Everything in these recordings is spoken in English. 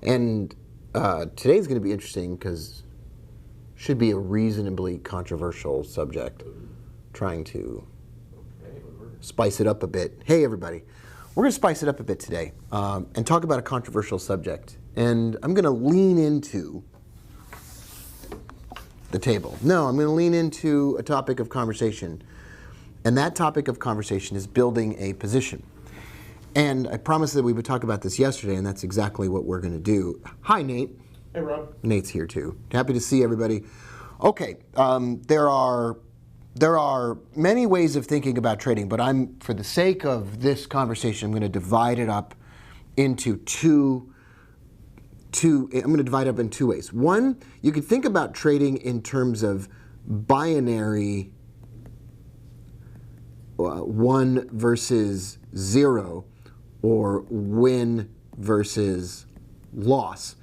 And today's going to be interesting because should be a reasonably controversial subject, trying to spice it up a bit. Hey, everybody. We're going to spice it up a bit today and talk about a controversial subject. And I'm going to lean into the table. No, I'm going to lean into a topic of conversation. And that topic of conversation is building a position. And I promised that we would talk about this yesterday, and that's exactly what we're going to do. Hi, Nate. Hey, Rob. Nate's here, too. Happy to see everybody. Okay, there are many ways of thinking about trading, but for the sake of this conversation, I'm going to divide it up into two ways. One, you can think about trading in terms of binary 1 versus 0, or win versus loss.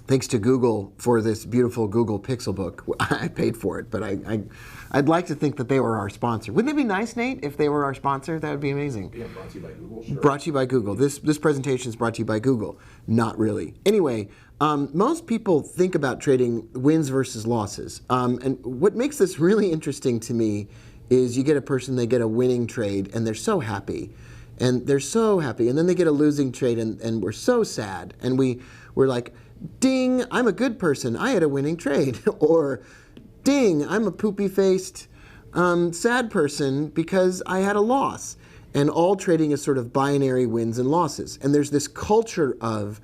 Thanks to Google for this beautiful Google Pixel book. I paid for it, but I'd like to think that they were our sponsor. Wouldn't it be nice, Nate, if they were our sponsor? That would be amazing. Yeah, brought to you by Google. Sure. Brought to you by Google. This presentation is brought to you by Google. Not really. Anyway, most people think about trading wins versus losses. And what makes this really interesting to me is you get a person, they get a winning trade, and they're so happy. And they're so happy. And then they get a losing trade, and we're so sad. And we're like, ding, I'm a good person. I had a winning trade. Or, ding, I'm a poopy-faced, sad person because I had a loss. And all trading is sort of binary wins and losses. And there's this culture of,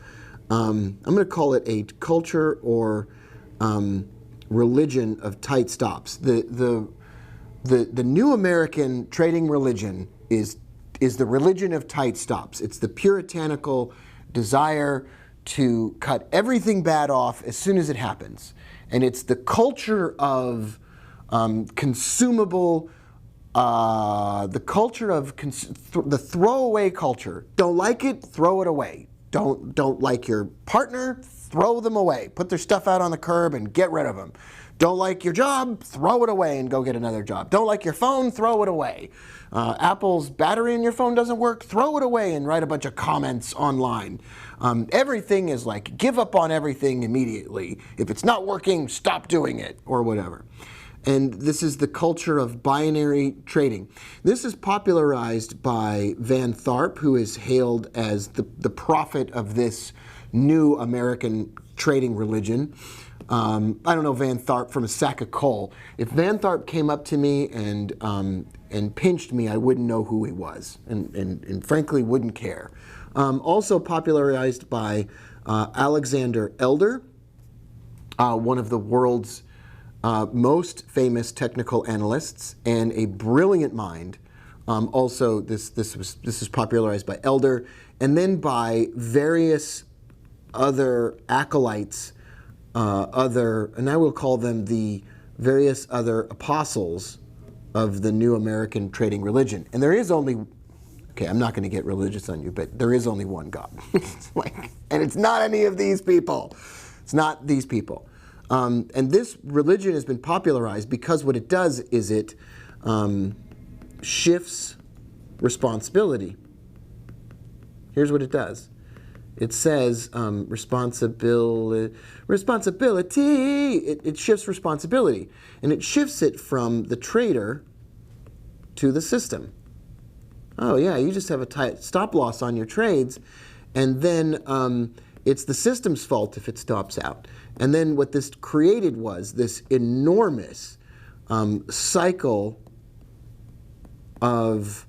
I'm going to call it a culture or religion of tight stops. The new American trading religion is the religion of tight stops. It's the puritanical desire to cut everything bad off as soon as it happens. And it's the culture of consumable, the culture of the throwaway culture. Don't like it, throw it away. Don't like your partner, throw them away. Put their stuff out on the curb and get rid of them. Don't like your job, throw it away and go get another job. Don't like your phone, throw it away. Apple's battery in your phone doesn't work, throw it away and write a bunch of comments online. Everything is like, give up on everything immediately. If it's not working, stop doing it, or whatever. And this is the culture of binary trading. This is popularized by Van Tharp, who is hailed as the prophet of this new American trading religion. I don't know Van Tharp from a sack of coal. If Van Tharp came up to me and pinched me, I wouldn't know who he was, and frankly wouldn't care. Also popularized by Alexander Elder, one of the world's most famous technical analysts and a brilliant mind. Also, this is popularized by Elder, and then by various other acolytes. And I will call them the various other apostles of the new American trading religion. And there is only, okay, I'm not going to get religious on you, but there is only one God. And it's not any of these people. It's not these people. And this religion has been popularized because what it does is it shifts responsibility. Here's what it does. It says responsibility. It shifts responsibility. And it shifts it from the trader to the system. Oh, yeah, you just have a tight stop loss on your trades. And then it's the system's fault if it stops out. And then what this created was this enormous cycle of,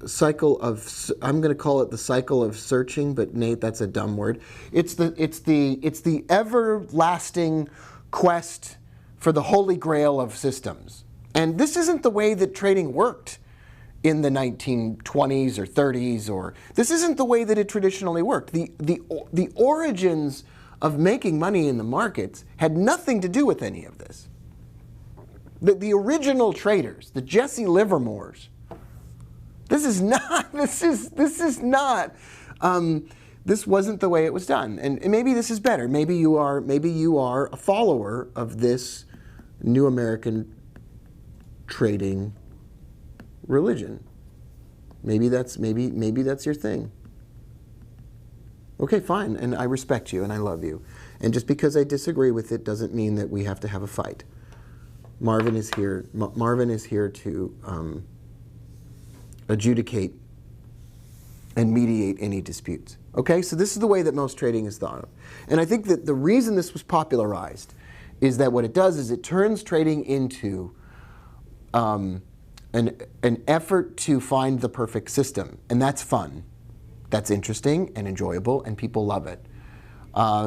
I'm going to call it the cycle of searching, but Nate, that's a dumb word. It's the everlasting quest for the holy grail of systems. And this isn't the way that trading worked in the 1920s or 30s, or this isn't the way that it traditionally worked. The origins of making money in the markets had nothing to do with any of this. The original traders, the Jesse Livermores, this wasn't the way it was done. And maybe this is better. Maybe you are a follower of this new American trading religion. Maybe that's your thing. Okay, fine, and I respect you and I love you. And just because I disagree with it doesn't mean that we have to have a fight. Marvin is here. Marvin is here to adjudicate and mediate any disputes. Okay, so this is the way that most trading is thought of. And I think that the reason this was popularized is that what it does is it turns trading into an effort to find the perfect system. And that's fun. That's interesting and enjoyable, and people love it.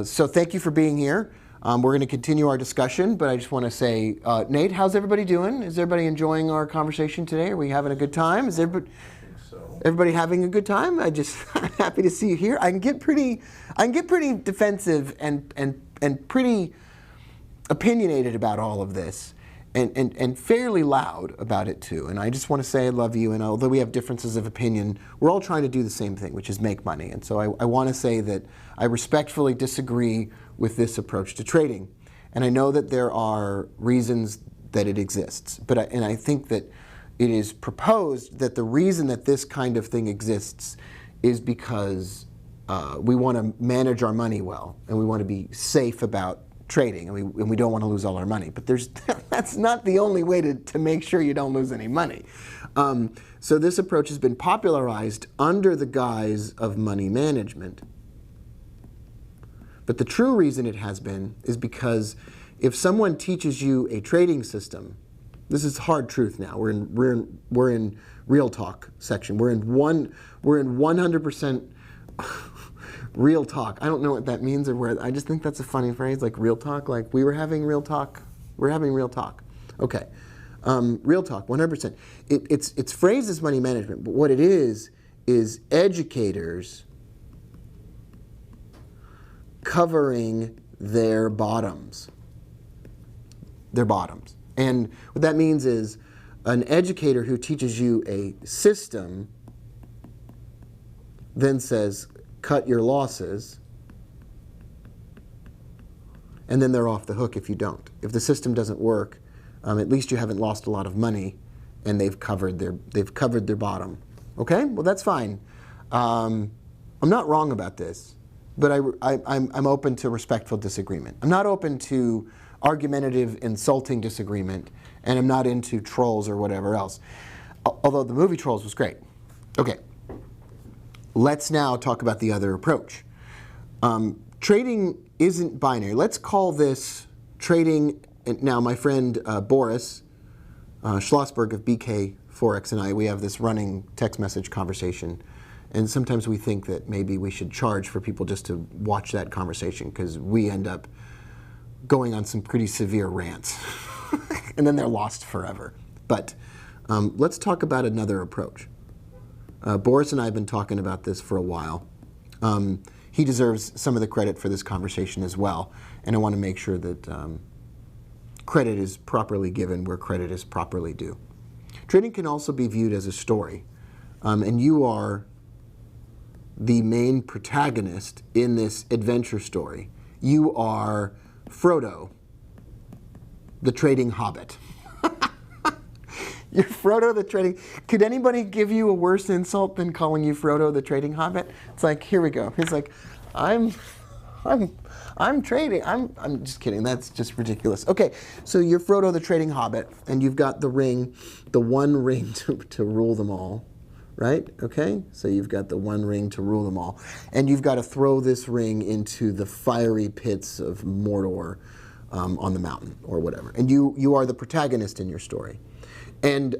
So thank you for being here. We're going to continue our discussion, but I just want to say, Nate, how's everybody doing? Is everybody enjoying our conversation today? Are we having a good time? Is everybody having a good time? I'm happy to see you here. I can get pretty defensive and pretty opinionated about all of this, and fairly loud about it too. And I just want to say I love you, and although we have differences of opinion, we're all trying to do the same thing, which is make money. And so I want to say that I respectfully disagree with this approach to trading. And I know that there are reasons that it exists, and I think that it is proposed that the reason that this kind of thing exists is because we want to manage our money well, and we want to be safe about trading, and we don't want to lose all our money. But that's not the only way to make sure you don't lose any money. So this approach has been popularized under the guise of money management. But the true reason it has been is because if someone teaches you a trading system, this is hard truth now. We're in real talk section. We're in 100% real talk. I don't know what that means or where. I just think that's a funny phrase, like real talk. Like we were having real talk. We're having real talk. Okay, real talk, 100%. It's phrased as money management, but what it is educators covering their bottoms. Their bottoms. And what that means is an educator who teaches you a system then says, cut your losses, and then they're off the hook if you don't. If the system doesn't work, at least you haven't lost a lot of money, and they've covered their bottom. Okay, well that's fine. I'm not wrong about this, but I'm open to respectful disagreement. I'm not open to argumentative, insulting disagreement, and I'm not into trolls or whatever else. Although the movie Trolls was great. Okay. Let's now talk about the other approach. Trading isn't binary. Let's call this trading. And now my friend Boris Schlossberg of BK Forex and I, we have this running text message conversation. And sometimes we think that maybe we should charge for people just to watch that conversation, because we end up going on some pretty severe rants. And then they're lost forever. But let's talk about another approach. Boris and I have been talking about this for a while. He deserves some of the credit for this conversation as well, and I want to make sure that credit is properly given where credit is properly due. Trading can also be viewed as a story, and you are the main protagonist in this adventure story. You are Frodo, the Trading Hobbit. You're Frodo the Trading. Could anybody give you a worse insult than calling you Frodo the Trading Hobbit? It's like, here we go. He's like, I'm trading. I'm just kidding. That's just ridiculous. Okay, so you're Frodo the Trading Hobbit, and you've got the ring, the one ring to rule them all, right? Okay, so you've got the one ring to rule them all, and you've got to throw this ring into the fiery pits of Mordor on the mountain or whatever. And you are the protagonist in your story. And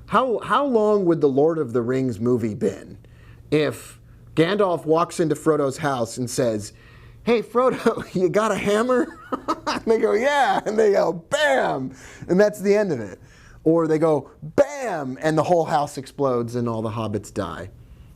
how long would the Lord of the Rings movie been if Gandalf walks into Frodo's house and says, "Hey Frodo, you got a hammer?" And they go, "Yeah," and they go, "Bam!" And that's the end of it. Or they go, "Bam!" and the whole house explodes and all the hobbits die.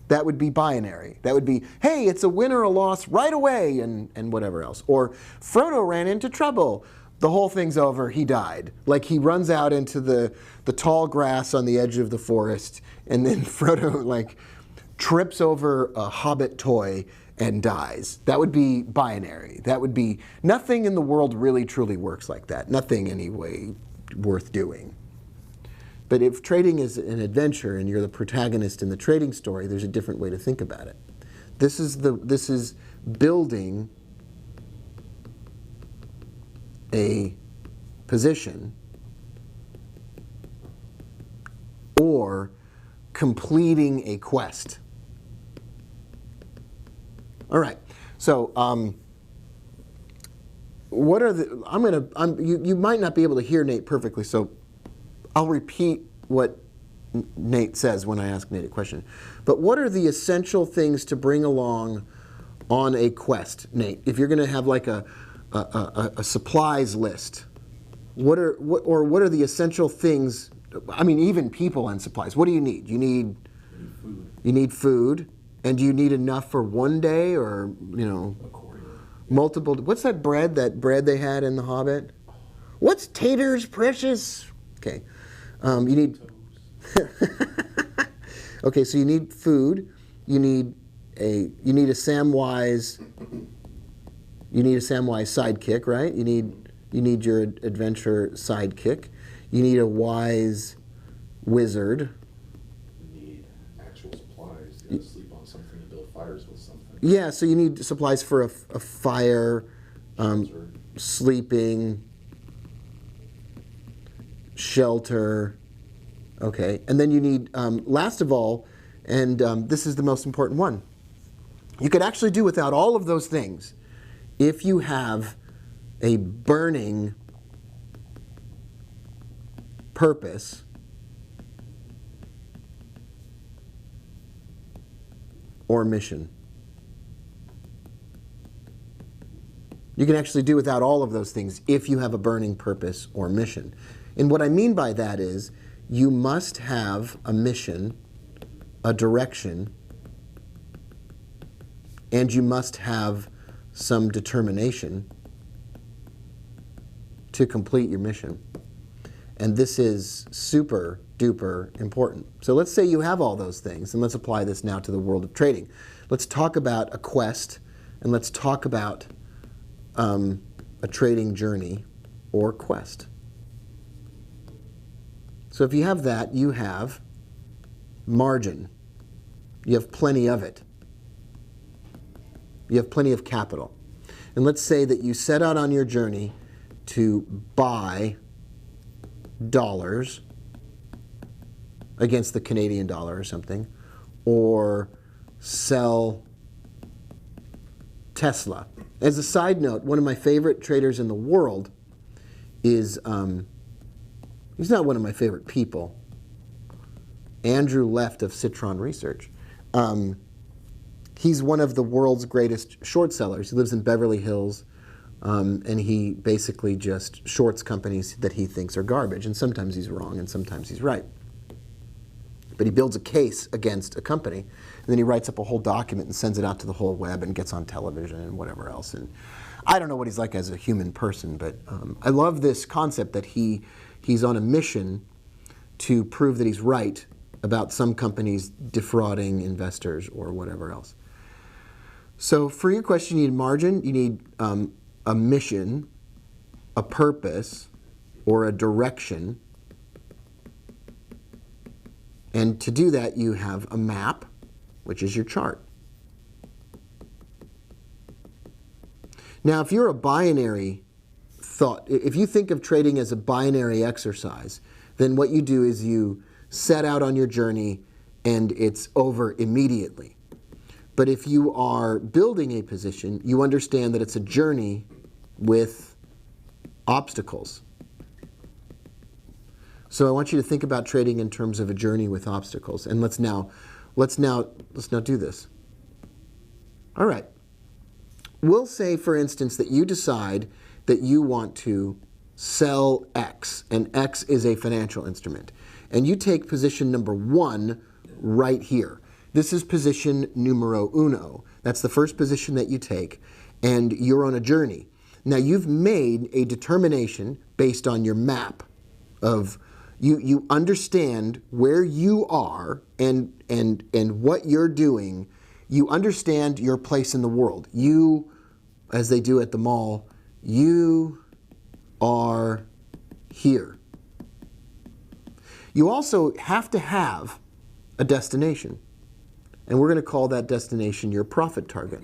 That would be binary. That would be, hey, it's a win or a loss right away, and whatever else. Or Frodo ran into trouble. The whole thing's over, he died. Like he runs out into the tall grass on the edge of the forest, and then Frodo like trips over a hobbit toy and dies. That would be binary. That would be, nothing in the world really truly works like that. Nothing anyway worth doing. But if trading is an adventure and you're the protagonist in the trading story, there's a different way to think about it. This is building a position or completing a quest. All right. So what are the? You might not be able to hear Nate perfectly, so I'll repeat what Nate says when I ask Nate a question. But what are the essential things to bring along on a quest, Nate? If you're going to have like a supplies list, what are the essential things? I mean, even people and supplies. What do you need? You need food. You need food, and do you need enough for one day, or multiple? What's that bread they had in The Hobbit? What's taters, precious? Okay, you need. Okay, so you need food. You need a Samwise. You need a Samwise sidekick, right? You need your adventure sidekick. You need a wise wizard. You need actual supplies. You gotta sleep on something to build fires with something. Yeah, so you need supplies for a fire, sleeping, shelter. Okay, and then you need, last of all, and this is the most important one, you could actually do without all of those things if you have a burning purpose or mission. You can actually do without all of those things if you have a burning purpose or mission. And what I mean by that is you must have a mission, a direction, and you must have some determination to complete your mission. And this is super duper important. So let's say you have all those things, and let's apply this now to the world of trading. Let's talk about a quest, and let's talk about a trading journey or quest. So if you have that, you have margin. You have plenty of it. You have plenty of capital. And let's say that you set out on your journey to buy dollars against the Canadian dollar or something, or sell Tesla. As a side note, one of my favorite traders in the world is, he's not one of my favorite people, Andrew Left of Citron Research. He's one of the world's greatest short sellers. He lives in Beverly Hills, and he basically just shorts companies that he thinks are garbage. And sometimes he's wrong, and sometimes he's right. But he builds a case against a company, and then he writes up a whole document and sends it out to the whole web and gets on television and whatever else. And I don't know what he's like as a human person, but I love this concept that he's on a mission to prove that he's right about some companies defrauding investors or whatever else. So for your question, you need margin, you need a mission, a purpose, or a direction. And to do that, you have a map, which is your chart. Now, if you're a binary thought, if you think of trading as a binary exercise, then what you do is you set out on your journey and it's over immediately. But if you are building a position, you understand that it's a journey with obstacles. So I want you to think about trading in terms of a journey with obstacles. And let's now do this. All right. We'll say, for instance, that you decide that you want to sell X, and X is a financial instrument. And you take position number 1 right here. This is position numero uno. That's the first position that you take, and you're on a journey. Now, you've made a determination based on your map of you understand where you are and what you're doing. You understand your place in the world. You, as they do at the mall, you are here. You also have to have a destination. and we're going to call that destination your profit target.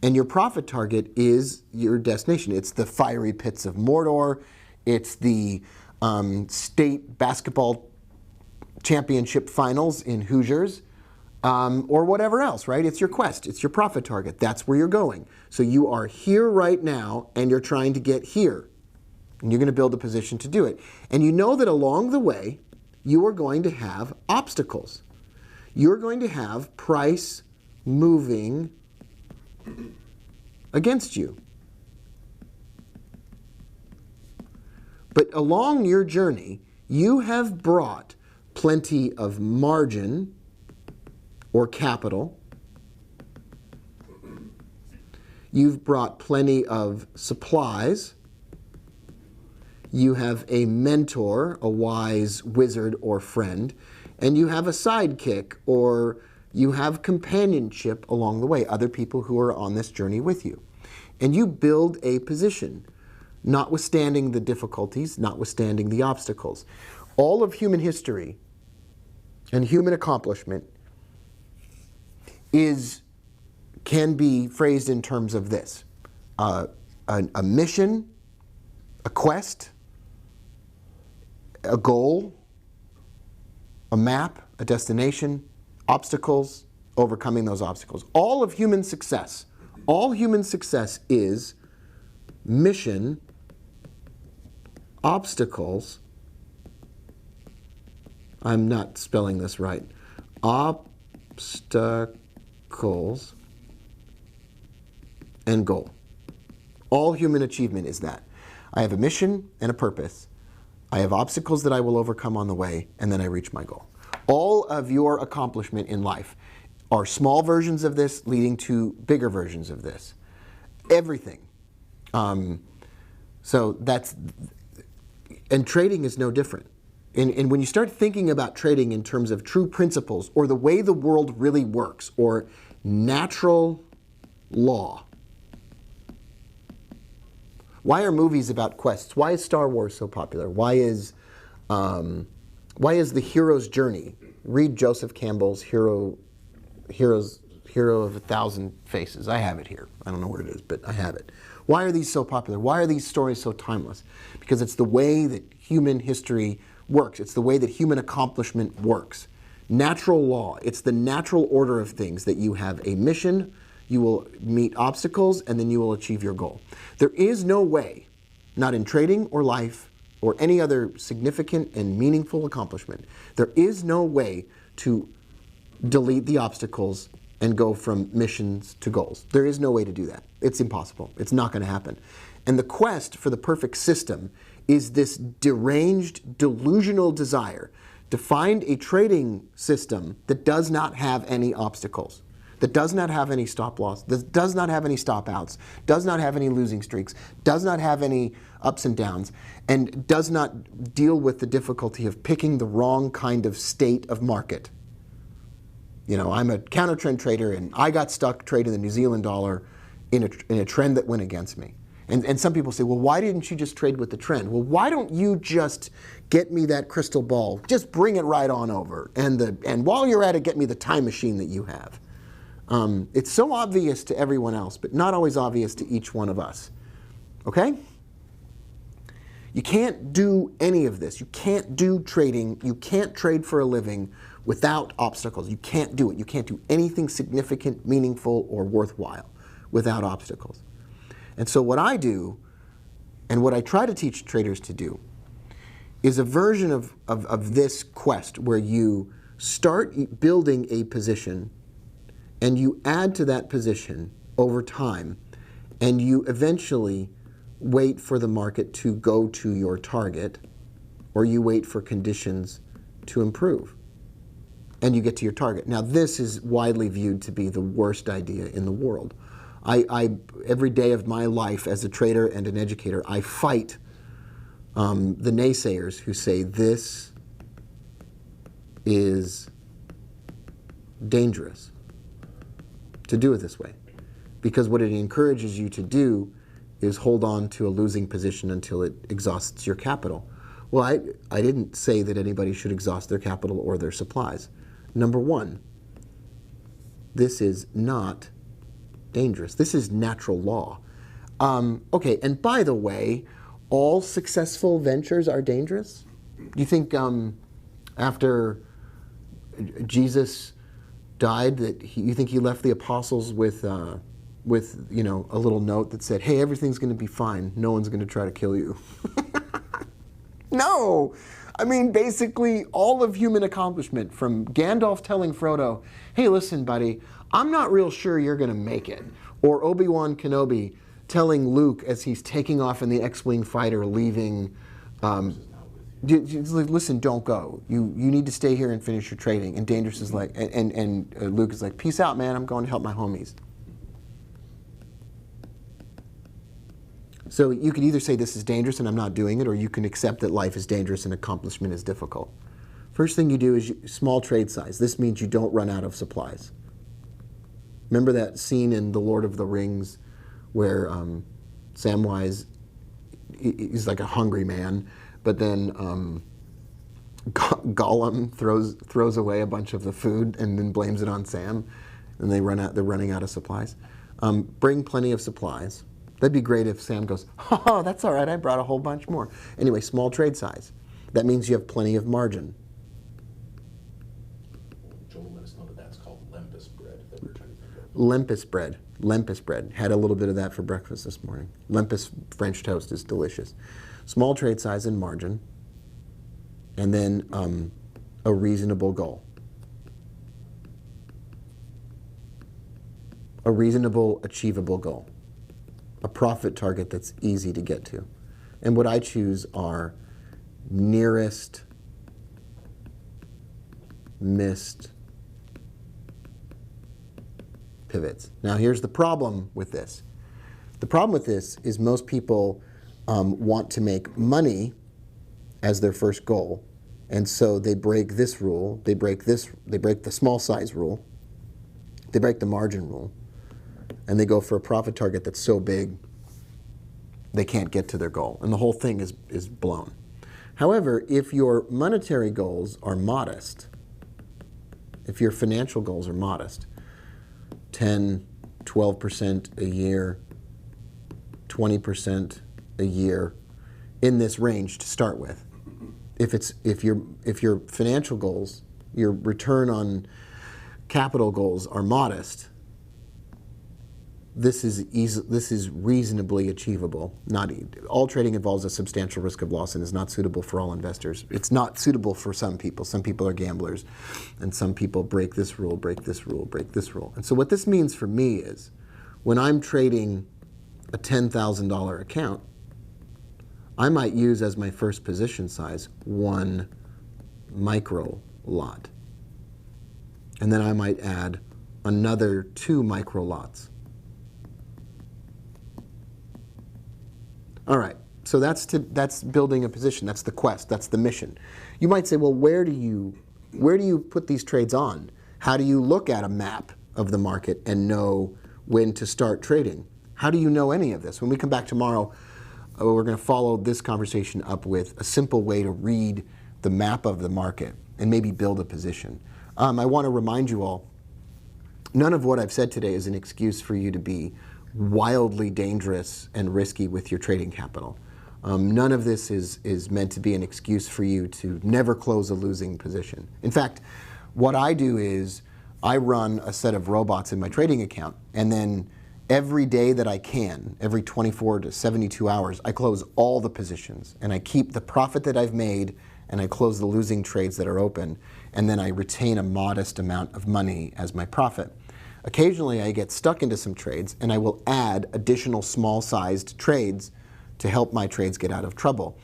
And your profit target is your destination. It's the fiery pits of Mordor. It's the state basketball championship finals in Hoosiers, or whatever else, right? It's your quest. It's your profit target. That's where you're going. So you are here right now, and you're trying to get here. And you're going to build a position to do it. And you know that along the way, you are going to have obstacles. You're going to have price moving against you. But along your journey, you have brought plenty of margin or capital. You've brought plenty of supplies. You have a mentor, a wise wizard or friend, and you have a sidekick, or you have companionship along the way, other people who are on this journey with you. And you build a position, notwithstanding the difficulties, notwithstanding the obstacles. All of human history and human accomplishment can be phrased in terms of this: a mission, a quest, a goal, a map, a destination, obstacles, overcoming those obstacles. All of human success, all human success is mission, obstacles, I'm not spelling this right, obstacles, and goal. All human achievement is that. I have a mission and a purpose. I have obstacles that I will overcome on the way, and then I reach my goal. All of your accomplishment in life are small versions of this leading to bigger versions of this. Everything. So that's, and trading is no different. And when you start thinking about trading in terms of true principles, or the way the world really works, or natural law. Why are movies about quests? Why is Star Wars so popular? Why is the hero's journey? Read Joseph Campbell's Hero of a Thousand Faces. I have it here. I don't know where it is, but I have it. Why are these so popular? Why are these stories so timeless? Because it's the way that human history works. It's the way that human accomplishment works. Natural law. It's the natural order of things, that you have a mission, you will meet obstacles, and then you will achieve your goal. There is no way, not in trading or life or any other significant and meaningful accomplishment, there is no way to delete the obstacles and go from missions to goals. There is no way to do that. It's impossible. It's not going to happen. And the quest for the perfect system is this deranged, delusional desire to find a trading system that does not have any obstacles, that does not have any stop loss, that does not have any stop outs, does not have any losing streaks, does not have any ups and downs, and does not deal with the difficulty of picking the wrong kind of state of market. You know, I'm a counter trend trader, and I got stuck trading the New Zealand dollar in a trend that went against me. And some people say, well, why didn't you just trade with the trend? Well, why don't you just get me that crystal ball? Just bring it right on over. And while you're at it, get me the time machine that you have. It's so obvious to everyone else, but not always obvious to each one of us. Okay? You can't do any of this. You can't do trading. You can't trade for a living without obstacles. You can't do it. You can't do anything significant, meaningful, or worthwhile without obstacles. And so what I do, and what I try to teach traders to do, is a version of this quest where you start building a position and you add to that position over time, and you eventually wait for the market to go to your target, or you wait for conditions to improve, and you get to your target. Now, this is widely viewed to be the worst idea in the world. Every day of my life as a trader and an educator, I fight the naysayers who say this is dangerous to do it this way. Because what it encourages you to do is hold on to a losing position until it exhausts your capital. Well, I didn't say that anybody should exhaust their capital or their supplies. Number one, this is not dangerous. This is natural law. Okay, and by the way, all successful ventures are dangerous? Do you think after Jesus died, you think he left the apostles with a little note that said, "Hey, everything's going to be fine. No one's going to try to kill you"? No! I mean, basically, all of human accomplishment, from Gandalf telling Frodo, "Hey, listen, buddy, I'm not real sure you're going to make it," or Obi-Wan Kenobi telling Luke as he's taking off in the X-Wing fighter, leaving, listen, don't go. You need to stay here and finish your trading. And Dangerous is like, and Luke is like, "Peace out, man. I'm going to help my homies." So you could either say this is dangerous and I'm not doing it, or you can accept that life is dangerous and accomplishment is difficult. First thing you do is small trade size. This means you don't run out of supplies. Remember that scene in The Lord of the Rings where Samwise is like a hungry man, but then Gollum throws away a bunch of the food and then blames it on Sam, and they're running out of supplies. Bring plenty of supplies. That'd be great if Sam goes, "Oh, that's all right, I brought a whole bunch more." Anyway, small trade size. That means you have plenty of margin. Joel let us know that that's called lempus bread that we're trying to think of. Lempus bread. Lempus bread. Had a little bit of that for breakfast this morning. Lempus French toast is delicious. Small trade size and margin. And then a reasonable goal. A reasonable, achievable goal. A profit target that's easy to get to. And what I choose are nearest missed pivots. Now here's the problem with this. The problem with this is most people want to make money as their first goal, and so they break this rule, they break the small size rule, they break the margin rule, and they go for a profit target that's so big they can't get to their goal, and the whole thing is blown. However, if your monetary goals are modest, if your financial goals are modest, 10, 12% a year, 20% a year, in this range to start with. If your financial goals, your return on capital goals are modest, this is reasonably achievable. All trading involves a substantial risk of loss and is not suitable for all investors. It's not suitable for some people. Some people are gamblers, and some people break this rule, break this rule, break this rule. And so what this means for me is, when I'm trading a $10,000 account, I might use as my first position size 1 micro lot. And then I might add another 2 micro lots. All right, so that's building a position. That's the quest. That's the mission. You might say, well, where do you put these trades on? How do you look at a map of the market and know when to start trading? How do you know any of this? When we come back tomorrow, we're going to follow this conversation up with a simple way to read the map of the market and maybe build a position. I want to remind you all, none of what I've said today is an excuse for you to be wildly dangerous and risky with your trading capital. None of this is meant to be an excuse for you to never close a losing position. In fact, what I do is I run a set of robots in my trading account, and then every day that I can, every 24 to 72 hours, I close all the positions, and I keep the profit that I've made, and I close the losing trades that are open, and then I retain a modest amount of money as my profit. Occasionally I get stuck into some trades, and I will add additional small-sized trades to help my trades get out of trouble.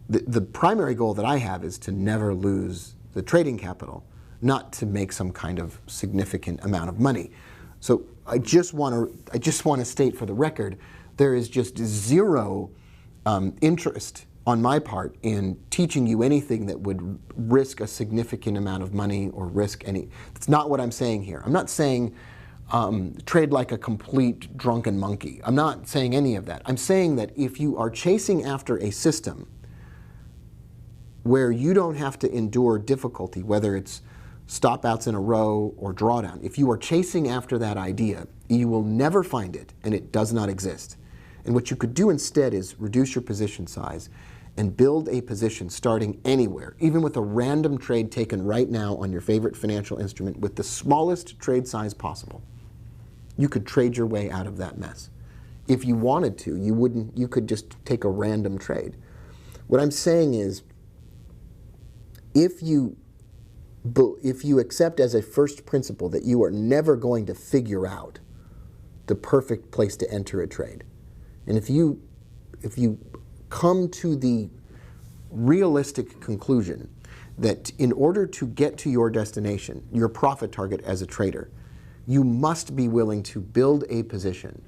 The primary goal that I have is to never lose the trading capital, not to make some kind of significant amount of money. So I just want to state for the record, there is just zero interest on my part in teaching you anything that would risk a significant amount of money or risk any. That's not what I'm saying here. I'm not saying trade like a complete drunken monkey. I'm not saying any of that. I'm saying that if you are chasing after a system where you don't have to endure difficulty, whether it's stop outs in a row or drawdown. If you are chasing after that idea, you will never find it, and it does not exist. And what you could do instead is reduce your position size and build a position starting anywhere, even with a random trade taken right now on your favorite financial instrument with the smallest trade size possible. You could trade your way out of that mess. If you wanted to, you could just take a random trade. What I'm saying is, if you accept as a first principle that you are never going to figure out the perfect place to enter a trade, and if you come to the realistic conclusion that in order to get to your destination, your profit target as a trader, you must be willing to build a position,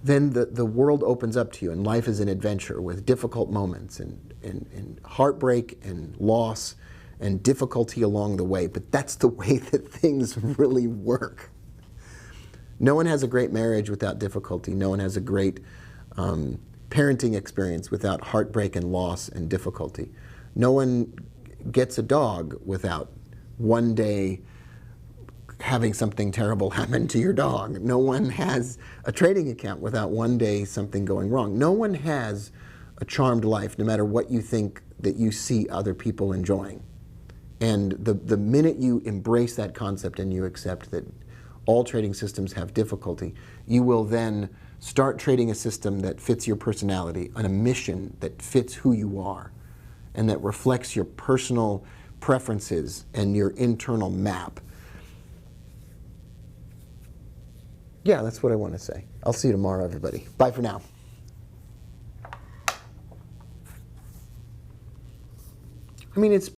then the world opens up to you, and life is an adventure with difficult moments and heartbreak and loss and difficulty along the way. But that's the way that things really work. No one has a great marriage without difficulty. No one has a great parenting experience without heartbreak and loss and difficulty. No one gets a dog without one day having something terrible happen to your dog. No one has a trading account without one day something going wrong. No one has a charmed life, no matter what you think that you see other people enjoying. And the minute you embrace that concept and you accept that all trading systems have difficulty, you will then start trading a system that fits your personality, on a mission that fits who you are, and that reflects your personal preferences and your internal map. Yeah, that's what I want to say. I'll see you tomorrow, everybody. Bye for now. I mean, it's